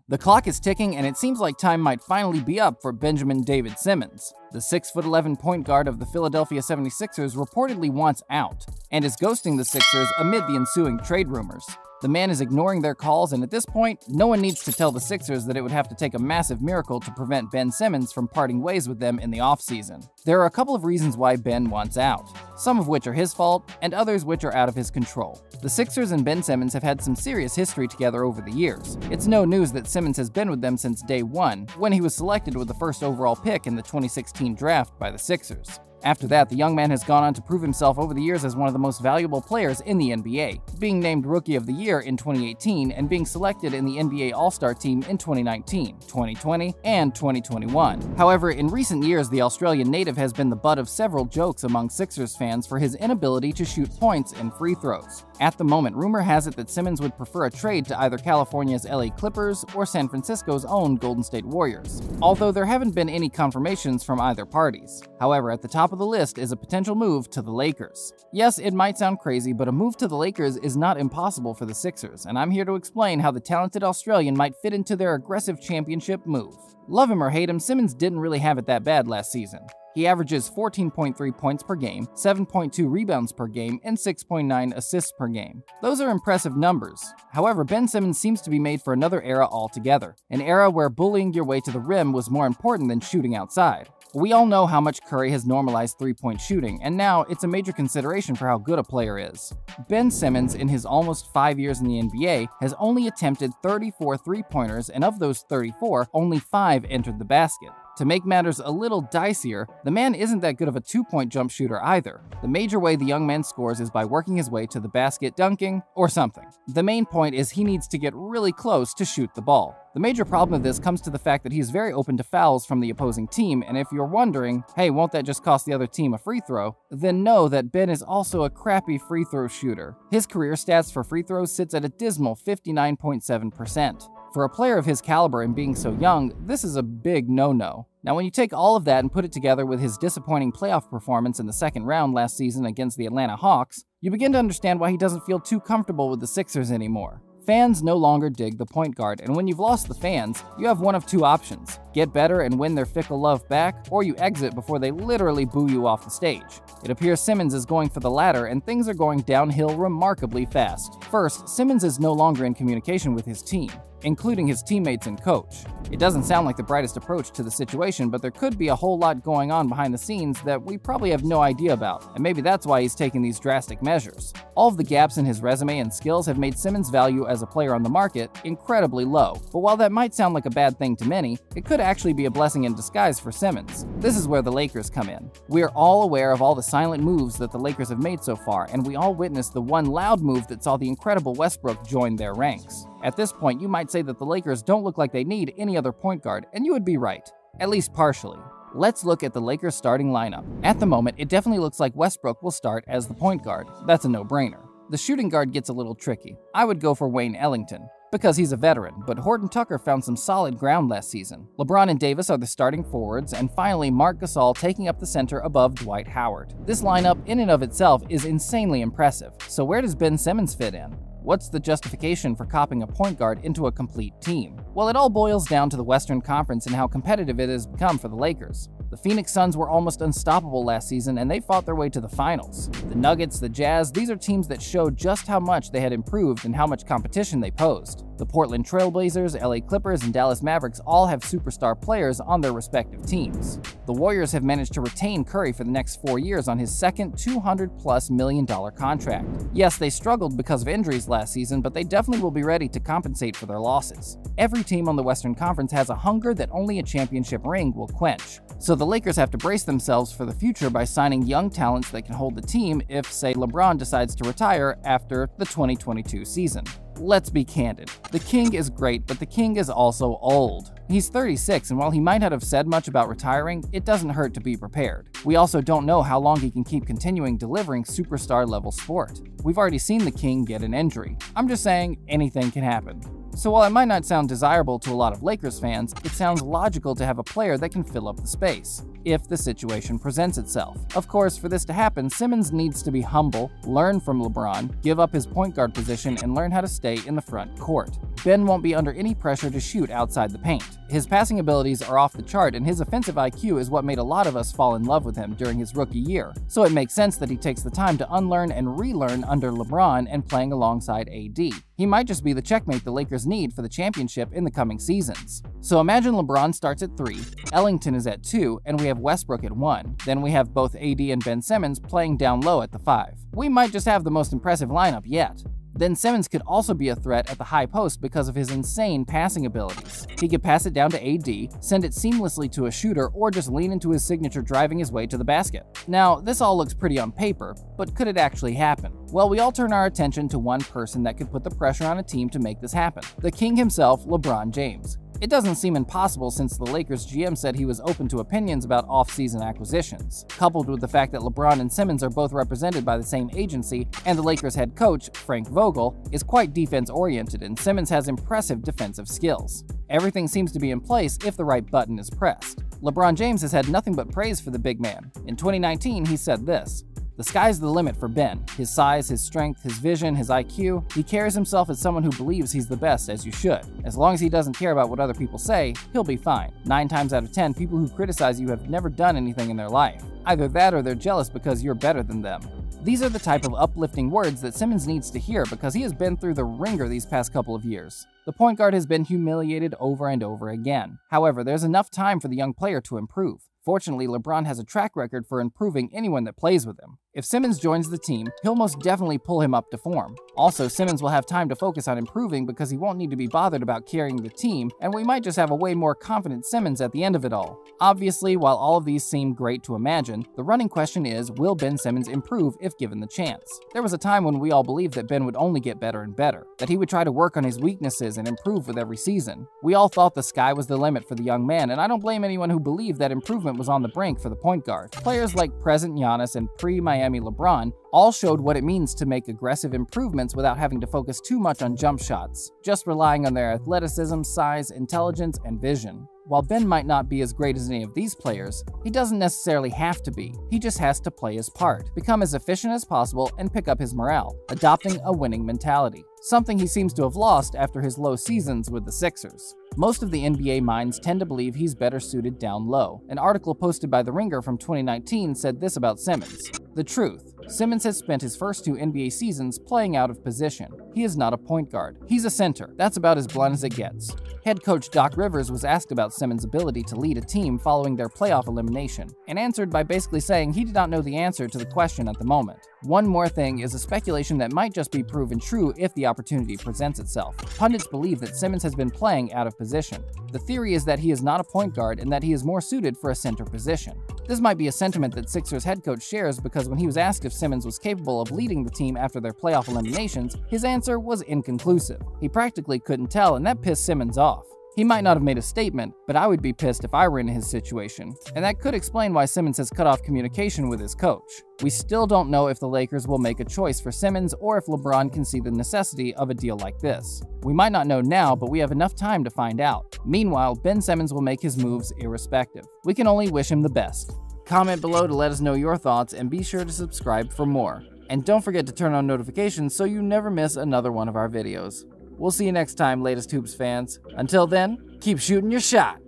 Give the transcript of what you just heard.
The clock is ticking, and it seems like time might finally be up for Benjamin David Simmons. The 6'11" point guard of the Philadelphia 76ers reportedly wants out, and is ghosting the Sixers amid the ensuing trade rumors. The man is ignoring their calls, and at this point, no one needs to tell the Sixers that it would have to take a massive miracle to prevent Ben Simmons from parting ways with them in the offseason. There are a couple of reasons why Ben wants out, some of which are his fault, and others which are out of his control. The Sixers and Ben Simmons have had some serious history together over the years. It's no news that Simmons has been with them since day one, when he was selected with the first overall pick in the 2016 draft by the Sixers. After that, the young man has gone on to prove himself over the years as one of the most valuable players in the NBA, being named Rookie of the Year in 2018 and being selected in the NBA All-Star team in 2019, 2020, and 2021. However, in recent years, the Australian native has been the butt of several jokes among Sixers fans for his inability to shoot points and free throws. At the moment, rumor has it that Simmons would prefer a trade to either California's LA Clippers or San Francisco's own Golden State Warriors, although there haven't been any confirmations from either parties. However, at the top of the list is a potential move to the Lakers. Yes, it might sound crazy, but a move to the Lakers is not impossible for the Sixers, and I'm here to explain how the talented Australian might fit into their aggressive championship move. Love him or hate him, Simmons didn't really have it that bad last season. He averages 14.3 points per game, 7.2 rebounds per game, and 6.9 assists per game. Those are impressive numbers. However, Ben Simmons seems to be made for another era altogether, an era where bullying your way to the rim was more important than shooting outside. We all know how much Curry has normalized three-point shooting, and now it's a major consideration for how good a player is. Ben Simmons, in his almost 5 years in the NBA, has only attempted 34 three-pointers, and of those 34, only 5 entered the basket. To make matters a little dicier, the man isn't that good of a two-point jump shooter either. The major way the young man scores is by working his way to the basket, dunking, or something. The main point is he needs to get really close to shoot the ball. The major problem of this comes to the fact that he's very open to fouls from the opposing team, and if you're wondering, hey, won't that just cost the other team a free throw? Then know that Ben is also a crappy free throw shooter. His career stats for free throws sits at a dismal 59.7%. For a player of his caliber and being so young, this is a big no-no. Now, when you take all of that and put it together with his disappointing playoff performance in the second round last season against the Atlanta Hawks, you begin to understand why he doesn't feel too comfortable with the Sixers anymore. Fans no longer dig the point guard, and when you've lost the fans, you have one of two options: get better and win their fickle love back, or you exit before they literally boo you off the stage. It appears Simmons is going for the latter, and things are going downhill remarkably fast. First, Simmons is no longer in communication with his team, including his teammates and coach. It doesn't sound like the brightest approach to the situation, but there could be a whole lot going on behind the scenes that we probably have no idea about, and maybe that's why he's taking these drastic measures. All of the gaps in his resume and skills have made Simmons' value as a player on the market incredibly low. But while that might sound like a bad thing to many, it could actually be a blessing in disguise for Simmons. This is where the Lakers come in. We are all aware of all the silent moves that the Lakers have made so far, and we all witnessed the one loud move that saw the incredible Westbrook join their ranks. At this point, you might say that the Lakers don't look like they need any other point guard, and you would be right. At least partially. Let's look at the Lakers' starting lineup. At the moment, it definitely looks like Westbrook will start as the point guard. That's a no-brainer. The shooting guard gets a little tricky. I would go for Wayne Ellington, because he's a veteran, but Horton Tucker found some solid ground last season. LeBron and Davis are the starting forwards, and finally Marc Gasol taking up the center above Dwight Howard. This lineup in and of itself is insanely impressive, so where does Ben Simmons fit in? What's the justification for copying a point guard into a complete team? Well, it all boils down to the Western Conference and how competitive it has become for the Lakers. The Phoenix Suns were almost unstoppable last season, and they fought their way to the finals. The Nuggets, the Jazz, these are teams that showed just how much they had improved and how much competition they posed. The Portland Trail Blazers, LA Clippers, and Dallas Mavericks all have superstar players on their respective teams. The Warriors have managed to retain Curry for the next 4 years on his second $200+ million contract. Yes, they struggled because of injuries last season, but they definitely will be ready to compensate for their losses. Every team on the Western Conference has a hunger that only a championship ring will quench. So the Lakers have to brace themselves for the future by signing young talents that can hold the team if, say, LeBron decides to retire after the 2022 season. Let's be candid. The King is great, but the King is also old. He's 36, and while he might not have said much about retiring, it doesn't hurt to be prepared. We also don't know how long he can keep continuing delivering superstar-level sport. We've already seen the King get an injury. I'm just saying, anything can happen. So while it might not sound desirable to a lot of Lakers fans, it sounds logical to have a player that can fill up the space, if the situation presents itself. Of course, for this to happen, Simmons needs to be humble, learn from LeBron, give up his point guard position, and learn how to stay in the front court. Ben won't be under any pressure to shoot outside the paint. His passing abilities are off the chart, and his offensive IQ is what made a lot of us fall in love with him during his rookie year, so it makes sense that he takes the time to unlearn and relearn under LeBron and playing alongside AD. He might just be the checkmate the Lakers need for the championship in the coming seasons. So imagine LeBron starts at 3, Ellington is at 2, and we have Westbrook at 1. Then we have both AD and Ben Simmons playing down low at the 5. We might just have the most impressive lineup yet. Then Simmons could also be a threat at the high post because of his insane passing abilities. He could pass it down to AD, send it seamlessly to a shooter, or just lean into his signature driving his way to the basket. Now, this all looks pretty on paper, but could it actually happen? Well, we all turn our attention to one person that could put the pressure on a team to make this happen. The king himself, LeBron James. It doesn't seem impossible since the Lakers GM said he was open to opinions about off-season acquisitions. Coupled with the fact that LeBron and Simmons are both represented by the same agency, and the Lakers head coach, Frank Vogel, is quite defense-oriented and Simmons has impressive defensive skills. Everything seems to be in place if the right button is pressed. LeBron James has had nothing but praise for the big man. In 2019, he said this: "The sky's the limit for Ben. His size, his strength, his vision, his IQ. He carries himself as someone who believes he's the best, as you should. As long as he doesn't care about what other people say, he'll be fine. 9 times out of 10, people who criticize you have never done anything in their life. Either that or they're jealous because you're better than them." These are the type of uplifting words that Simmons needs to hear because he has been through the ringer these past couple of years. The point guard has been humiliated over and over again. However, there's enough time for the young player to improve. Fortunately, LeBron has a track record for improving anyone that plays with him. If Simmons joins the team, he'll most definitely pull him up to form. Also, Simmons will have time to focus on improving because he won't need to be bothered about carrying the team, and we might just have a way more confident Simmons at the end of it all. Obviously, while all of these seem great to imagine, the running question is, will Ben Simmons improve if given the chance? There was a time when we all believed that Ben would only get better and better, that he would try to work on his weaknesses and improve with every season. We all thought the sky was the limit for the young man, and I don't blame anyone who believed that improvement was on the brink for the point guard. Players like present Giannis and pre-Miami LeBron all showed what it means to make aggressive improvements without having to focus too much on jump shots, just relying on their athleticism, size, intelligence, and vision. While Ben might not be as great as any of these players, he doesn't necessarily have to be. He just has to play his part, become as efficient as possible, and pick up his morale, adopting a winning mentality. Something he seems to have lost after his low seasons with the Sixers. Most of the NBA minds tend to believe he's better suited down low. An article posted by The Ringer from 2019 said this about Simmons: "The truth. Simmons has spent his first 2 NBA seasons playing out of position. He is not a point guard. He's a center. That's about as blunt as it gets." Head coach Doc Rivers was asked about Simmons' ability to lead a team following their playoff elimination, and answered by basically saying he did not know the answer to the question at the moment. One more thing is a speculation that might just be proven true if the opportunity presents itself. Pundits believe that Simmons has been playing out of position. The theory is that he is not a point guard and that he is more suited for a center position. This might be a sentiment that Sixers head coach shares because when he was asked if Simmons was capable of leading the team after their playoff eliminations, his answer was inconclusive. He practically couldn't tell, and that pissed Simmons off. He might not have made a statement, but I would be pissed if I were in his situation, and that could explain why Simmons has cut off communication with his coach. We still don't know if the Lakers will make a choice for Simmons or if LeBron can see the necessity of a deal like this. We might not know now, but we have enough time to find out. Meanwhile, Ben Simmons will make his moves irrespective. We can only wish him the best. Comment below to let us know your thoughts, and be sure to subscribe for more. And don't forget to turn on notifications so you never miss another one of our videos. We'll see you next time, latest Hoops fans. Until then, keep shooting your shot.